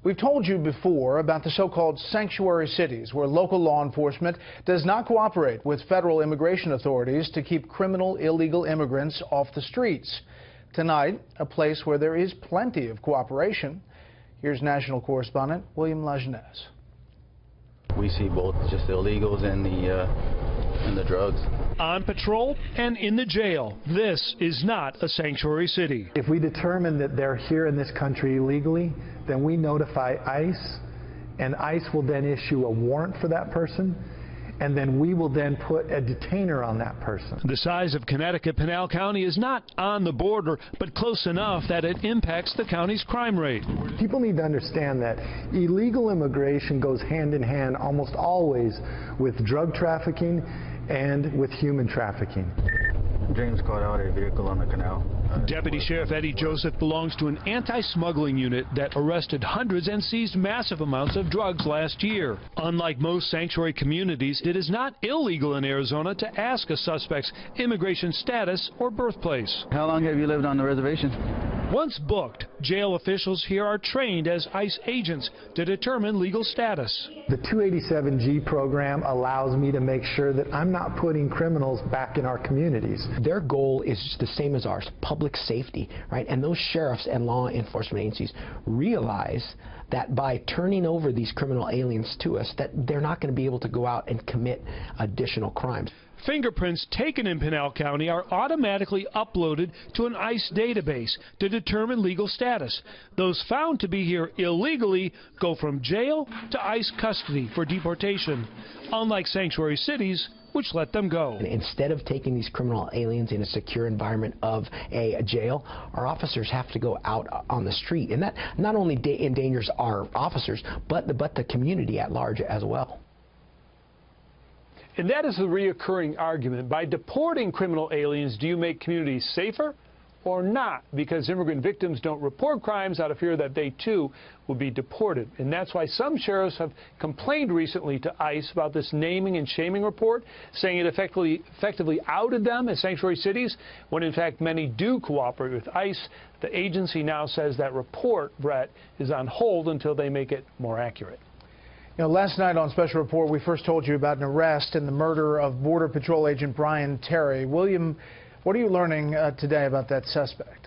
We've told you before about the so-called sanctuary cities, where local law enforcement does not cooperate with federal immigration authorities to keep criminal illegal immigrants off the streets. Tonight, a place where there is plenty of cooperation. Here's national correspondent William Jeunesse. We see both just the illegals and the drugs. On patrol and in the jail, this is not a sanctuary city. If we determine that they're here in this country illegally, then we notify ICE, and ICE will then issue a warrant for that person, and then we will then put a detainer on that person. The size of Connecticut, Pinal County is not on the border, but close enough that it impacts the county's crime rate. People need to understand that illegal immigration goes hand in hand almost always with drug trafficking and with human trafficking. James caught out a vehicle on the canal. Deputy Sheriff Eddie Joseph belongs to an anti-smuggling unit that arrested hundreds and seized massive amounts of drugs last year. Unlike most sanctuary communities, it is not illegal in Arizona to ask a suspect's immigration status or birthplace. How long have you lived on the reservation? Once booked, jail officials here are trained as ICE agents to determine legal status. The 287G program allows me to make sure that I'm not putting criminals back in our communities. Their goal is the same as ours, public safety, right? And those sheriffs and law enforcement agencies realize that by turning over these criminal aliens to us, that they're not going to be able to go out and commit additional crimes. Fingerprints taken in Pinal County are automatically uploaded to an ICE database to determine legal status. Those found to be here illegally go from jail to ICE custody for deportation, unlike sanctuary cities, which let them go. Instead of taking these criminal aliens in a secure environment of a jail, our officers have to go out on the street, and that not only endangers our officers, but the community at large as well. And that is the reoccurring argument. By deporting criminal aliens, do you make communities safer or not? Because immigrant victims don't report crimes out of fear that they too will be deported. And that's why some sheriffs have complained recently to ICE about this naming and shaming report, saying it effectively outed them as sanctuary cities, when in fact many do cooperate with ICE. The agency now says that report, Brett, is on hold until they make it more accurate. You know, last night on Special Report, we first told you about an arrest in the murder of Border Patrol Agent Brian Terry. William, what are you learning today about that suspect?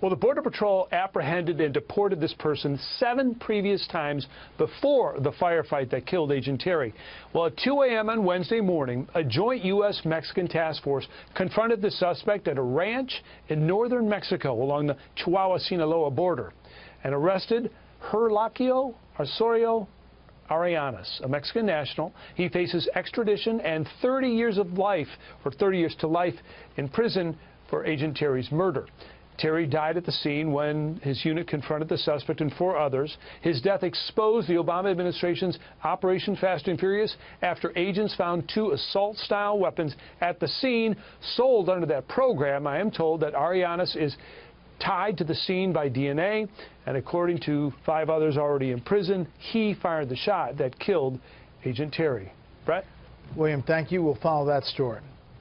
Well, the Border Patrol apprehended and deported this person 7 previous times before the firefight that killed Agent Terry. Well, at 2 a.m. on Wednesday morning, a joint U.S.-Mexican task force confronted the suspect at a ranch in northern Mexico along the Chihuahua-Sinaloa border and arrested Herlaquio Osorio Ariz, a Mexican national. He faces extradition and 30 years of life, or 30 years to life in prison for Agent Terry's murder. Terry died at the scene when his unit confronted the suspect and 4 others. His death exposed the Obama administration's Operation Fast and Furious after agents found 2 assault-style weapons at the scene sold under that program. I am told that Ariz is tied to the scene by DNA, and according to 5 others already in prison, he fired the shot that killed Agent Terry. Brett? William, thank you. We'll follow that story.